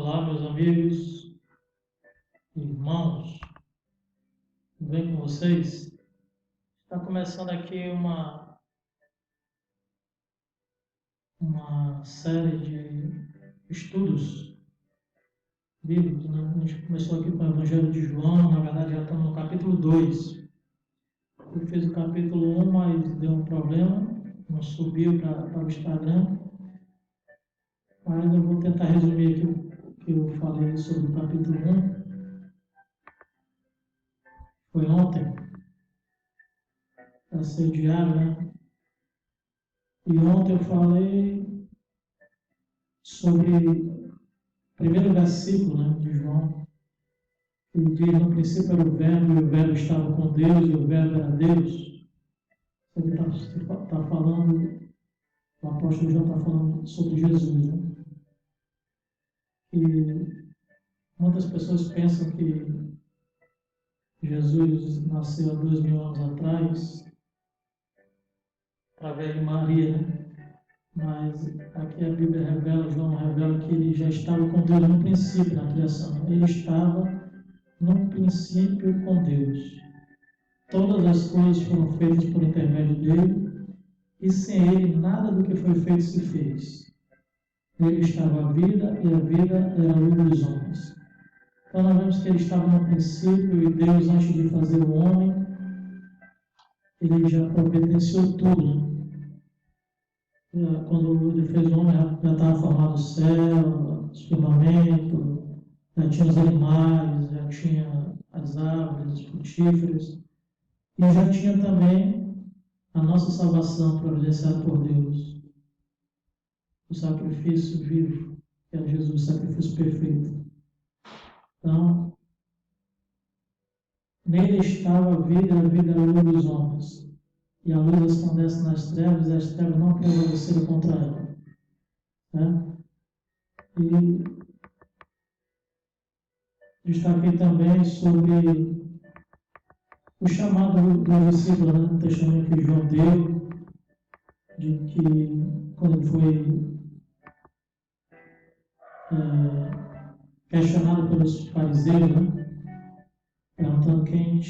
Olá, meus amigos, irmãos, tudo bem com vocês? Está começando aqui uma série de estudos bíblicos, né? A gente começou aqui com o Evangelho de João, na verdade já estamos no capítulo 2. Eu fiz o capítulo 1, mas deu um problema, não subiu para o Instagram, mas eu vou tentar resumir aqui o que eu falei sobre o capítulo 1. Foi ontem, para ser diário, né? E ontem eu falei sobre o primeiro versículo, né, de João. Ele diz: no princípio era o Verbo, e o Verbo estava com Deus, e o Verbo era Deus. Ele está falando, o apóstolo João está falando sobre Jesus, né? E muitas pessoas pensam que Jesus nasceu há 2000 anos atrás, através de Maria, né? Mas aqui a Bíblia revela, João revela que ele já estava com Deus no princípio, na criação. Ele estava no princípio com Deus. Todas as coisas foram feitas por intermédio dele, e sem ele nada do que foi feito se fez. Nele estava a vida, e a vida era a luz dos homens. Então nós vemos que ele estava no princípio, e Deus, antes de fazer o homem, ele já providenciou tudo. Quando ele fez o homem, já estava formado o céu, o firmamento, já tinha os animais, já tinha as árvores, os frutíferos, e já tinha também a nossa salvação providenciada por Deus. O sacrifício vivo, que é Jesus, o sacrifício perfeito. Então, nele estava a vida era a luz dos homens. E a luz resplandece nas trevas, e as trevas não prevaleceram contra ela. Né? E destaquei também sobre o chamado do discípulo, né? O testemunho que João deu, de que quando ele foi questionado pelos fariseus, né? Perguntando quem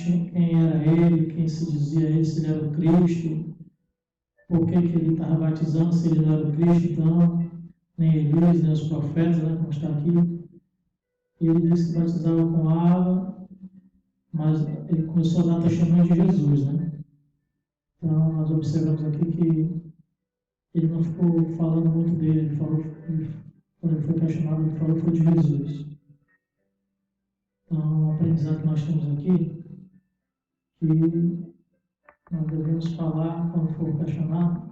era ele, quem se dizia ele, se ele era o Cristo, por que ele estava batizando, se ele não era o Cristo, então, nem Elias, nem os profetas, né, como está aqui. E ele disse que batizava com água, mas ele começou a dar testemunho de Jesus, né? Então, nós observamos aqui que ele não ficou falando muito dele, ele falou, quando ele foi questionado, ele falou foi de Jesus. Então, o aprendizado que nós temos aqui, que nós devemos falar, quando for questionado,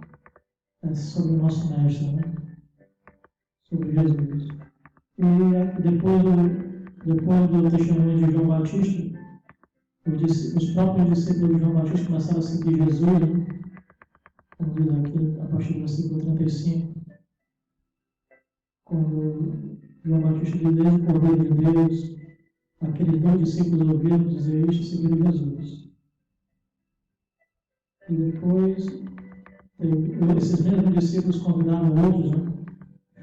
sobre o nosso mestre, né? Sobre Jesus. E depois do testemunho de João Batista, os próprios discípulos de João Batista começaram a seguir Jesus, né? Como diz aqui, a partir do versículo 35, quando João Batista diz: desde o Cordeiro de Deus, aqueles dois discípulos ouviram dizer isto e seguiram Jesus. E depois, esses mesmos discípulos convidaram outros, né?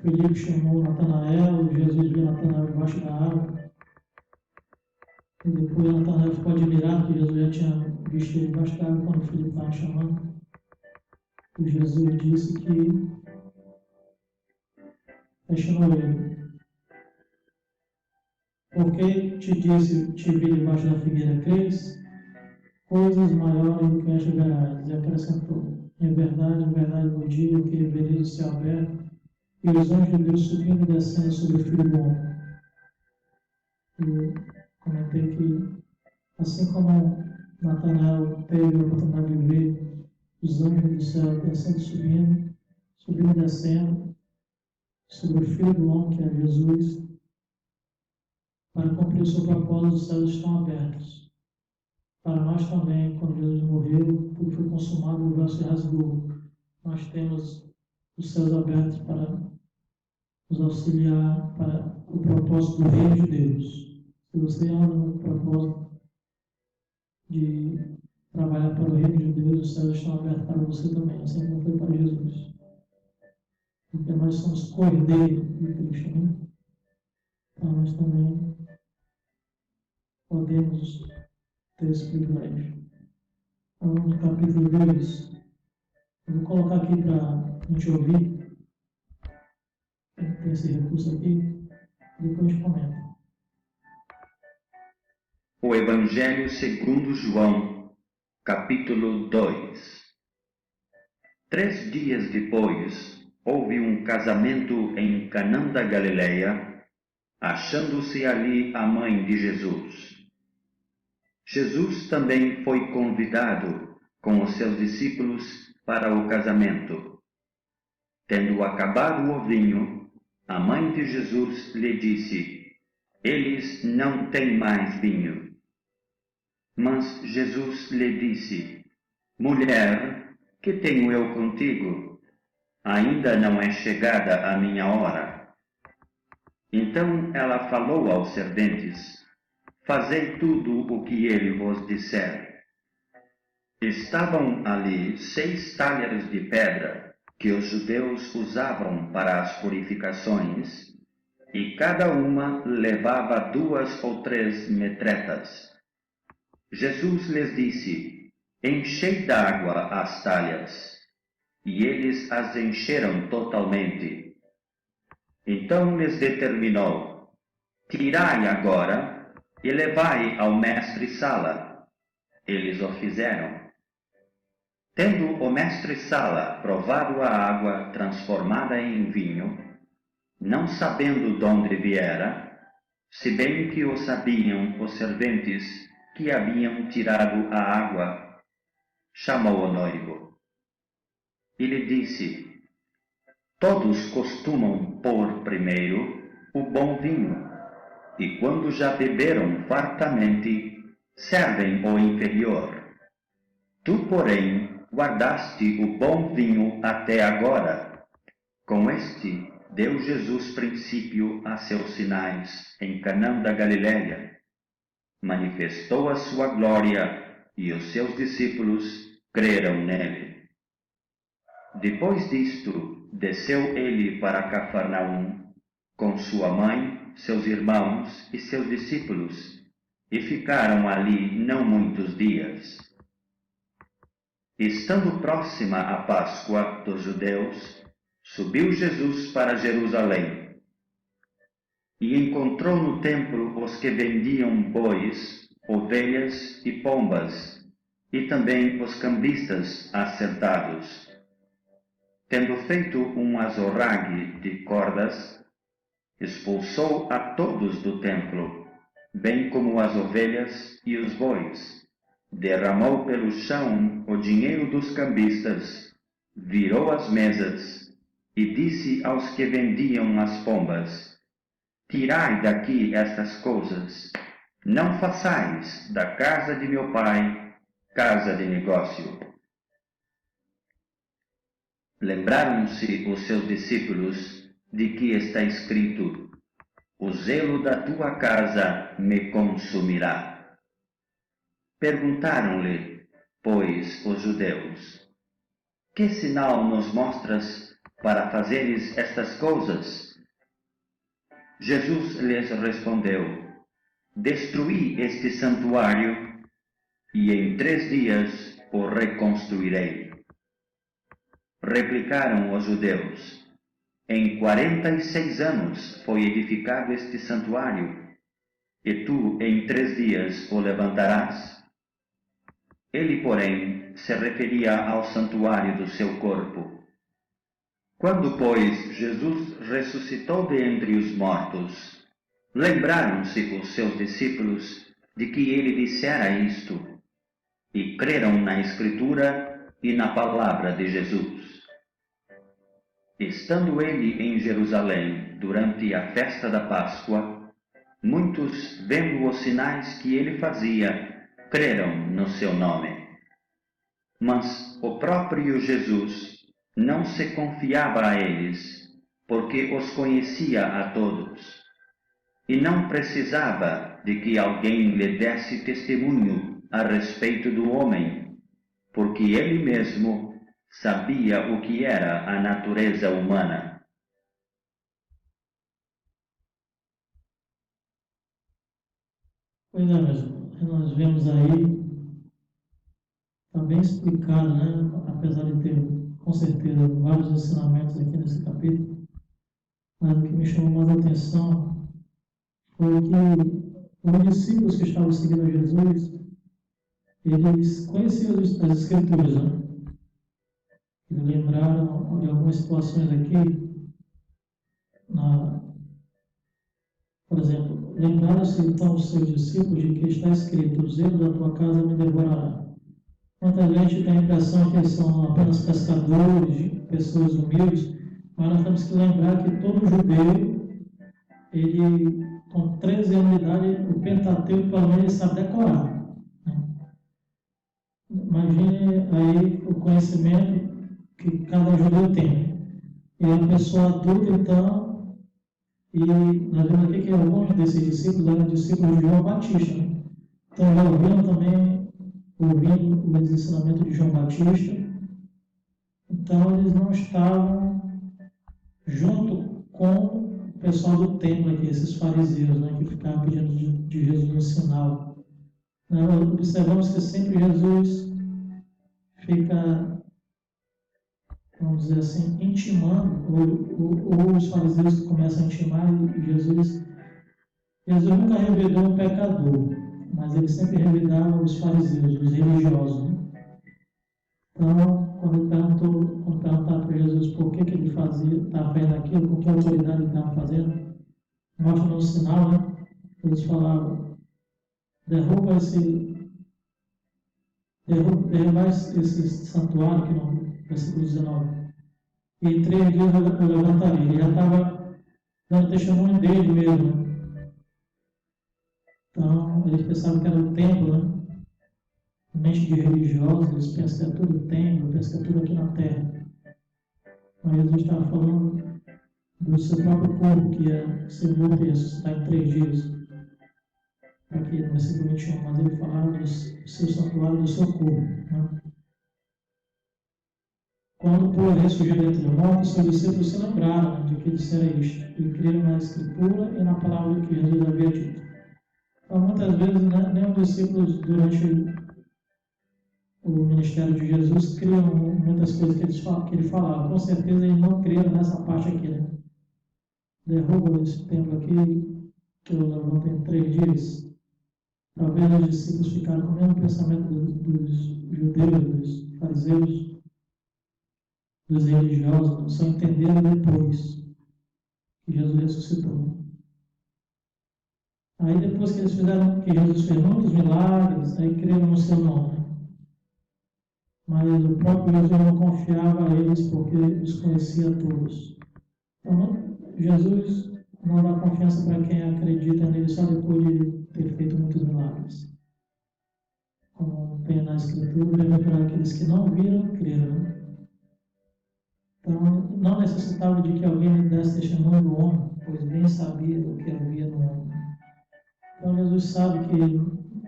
Felipe chamou Natanael, Jesus viu Natanael debaixo da água. E depois Natanael ficou admirado que Jesus já tinha visto ele debaixo da água quando Felipe estava chamando. E Jesus disse que questionou ele: por que te disse, te vi debaixo da figueira, crês? Coisas maiores do que esta verás. E acrescentou: em verdade vos digo que vereis o céu aberto e os anjos de Deus subindo e descendo sobre o Filho do Homem. E comentei que, assim como Natanael teve a oportunidade de ver os anjos do céu descendo e subindo e descendo, sobre o Filho do Homem, que é Jesus, para cumprir o seu propósito, os céus estão abertos. Para nós também, quando Jesus morreu, tudo foi consumado, o véu se rasgou. Nós temos os céus abertos para nos auxiliar para o propósito do reino de Deus. Se você anda no propósito de trabalhar para o reino de Deus, os céus estão abertos para você também, assim como foi para Jesus. Porque nós somos cordeiros de Cristo, né? Então, nós também podemos ter esse privilégio. Então, no capítulo 2, eu vou colocar aqui para a gente ouvir, tem esse recurso aqui, depois a gente comenta. O Evangelho segundo João, capítulo 2. 3 dias depois, houve um casamento em Canaã da Galileia, achando-se ali a mãe de Jesus. Jesus também foi convidado com os seus discípulos para o casamento. Tendo acabado o vinho, a mãe de Jesus lhe disse: Eles não têm mais vinho. Mas Jesus lhe disse: Mulher, que tenho eu contigo? Ainda não é chegada a minha hora. Então ela falou aos serventes: Fazei tudo o que ele vos disser. Estavam ali 6 talheres de pedra que os judeus usavam para as purificações, e cada uma levava 2 ou 3 metretas. Jesus lhes disse: Enchei d'água as talhas. E eles as encheram totalmente. Então lhes determinou: Tirai agora e levai ao mestre-sala. Eles o fizeram. Tendo o mestre-sala provado a água transformada em vinho, não sabendo de onde viera, se bem que o sabiam os serventes que haviam tirado a água, chamou o noivo. E lhe disse: Todos costumam pôr primeiro o bom vinho, e quando já beberam fartamente, servem o inferior. Tu, porém, guardaste o bom vinho até agora. Com este, deu Jesus princípio a seus sinais em Canaã da Galileia. Manifestou a sua glória, e os seus discípulos creram nele. Depois disto, desceu ele para Cafarnaum, com sua mãe, seus irmãos e seus discípulos, e ficaram ali não muitos dias. Estando próxima a Páscoa dos judeus, subiu Jesus para Jerusalém, e encontrou no templo os que vendiam bois, ovelhas e pombas, e também os cambistas assentados. Tendo feito um azorrague de cordas, expulsou a todos do templo, bem como as ovelhas e os bois. Derramou pelo chão o dinheiro dos cambistas, virou as mesas e disse aos que vendiam as pombas: Tirai daqui estas coisas, não façais da casa de meu pai casa de negócio. Lembraram-se os seus discípulos de que está escrito: O zelo da tua casa me consumirá. Perguntaram-lhe, pois, os judeus: Que sinal nos mostras para fazeres estas coisas? Jesus lhes respondeu: Destruí este santuário, e em 3 dias o reconstruirei. Replicaram os judeus: Em 46 anos foi edificado este santuário, e tu em 3 dias o levantarás? Ele, porém, se referia ao santuário do seu corpo. Quando, pois, Jesus ressuscitou de entre os mortos, lembraram-se os seus discípulos de que ele dissera isto, e creram na Escritura e na palavra de Jesus. Estando ele em Jerusalém durante a festa da Páscoa, muitos, vendo os sinais que ele fazia, creram no seu nome. Mas o próprio Jesus não se confiava a eles, porque os conhecia a todos, e não precisava de que alguém lhe desse testemunho a respeito do homem, porque ele mesmo sabia o que era a natureza humana. Pois é, mas nós vemos aí, está bem explicado, né? Apesar de ter, com certeza, vários ensinamentos aqui nesse capítulo, mas o que me chamou mais a atenção foi que os discípulos que estavam seguindo a Jesus, eles conheciam as Escrituras, né? Eles lembraram de algumas situações aqui, por exemplo, lembraram-se então os seus discípulos de que está escrito: o zelo da tua casa me devorará. Muita gente tem a impressão que eles são apenas pescadores, pessoas humildes, mas nós temos que lembrar que todo judeu, ele, com 13 anos de idade, o Pentateuco, pelo menos, ele sabe decorar. Né? Imagine aí o conhecimento que cada judeu tem. E a pessoa adulta, então, e nós vemos aqui que alguns desses discípulos eram discípulos de João Batista. Né? Então, já ouviram também, ouvindo os ensinamentos de João Batista. Então, eles não estavam junto com o pessoal do templo aqui, esses fariseus, né, que ficavam pedindo de Jesus um sinal. Observamos que sempre Jesus fica, vamos dizer assim, intimando, ou os fariseus que começam a intimar, e Jesus nunca revidou um pecador, mas ele sempre revidava os fariseus, os religiosos. Né? Então, quando perguntaram para Jesus por que ele estava fazendo aquilo, com que autoridade ele estava fazendo, mostra um sinal, né? Eles falavam: derruba esse santuário, que no versículo 19, e em 3 dias eu levantaria. Ele já estava dando testemunho dele mesmo. Né? Então, eles pensavam que era o templo, né? Mente de religiosos, eles pensam que é tudo templo, pensam que é tudo aqui na terra. Mas Jesus estava falando do seu próprio corpo, que ia ser morto e ressuscitar em 3 dias. Aqui no versículo 21, mas ele falava do seu santuário, do seu corpo. Né? Quando, porém, surgiu dentre os mortos, seus discípulos se lembraram de que dissera isto, e creram na Escritura e na palavra que Jesus havia dito. Então, muitas vezes, né, nem os discípulos, durante o ministério de Jesus, criam muitas coisas que ele falava. Com certeza, eles não creram nessa parte aqui. Né? Derruba esse templo aqui, que eu levanto em 3 dias. Talvez os discípulos ficaram com o mesmo pensamento dos judeus, dos fariseus, dos religiosos, só entenderam depois que Jesus ressuscitou. Aí depois que eles fizeram, que Jesus fez muitos milagres, aí creram no seu nome. Mas o próprio Jesus não confiava a eles porque os conhecia a todos. Então, Jesus não dá confiança para quem acredita nele só depois de ter feito muitos milagres. Como tem na Escritura, para aqueles que não viram, creram. Então, não necessitava de que alguém lhe desse testemunho do homem, pois bem sabia o que havia no homem. Então, Jesus sabe que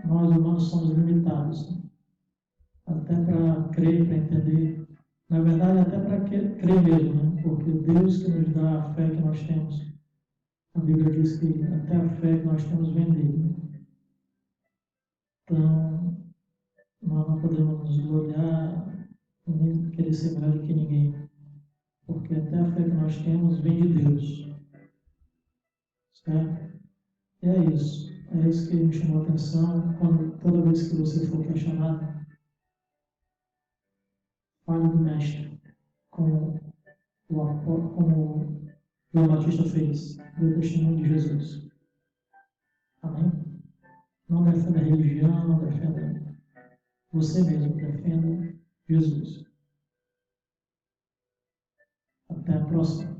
nós humanos somos limitados, até para crer, para entender. Na verdade, até para crer mesmo, né? Porque Deus que nos dá a fé que nós temos. A Bíblia diz que até a fé que nós temos vem dele. Então, nós não podemos nos gloriar nem querer ser melhor do que ninguém. Porque até a fé que nós temos vem de Deus. Certo? E é isso. É isso que me chamou a atenção. Toda vez que você for questionado, fale do Mestre, como João Batista fez, do testemunho de Jesus. Amém? Não defenda a religião, não defenda você mesmo, defenda Jesus. Até a próxima.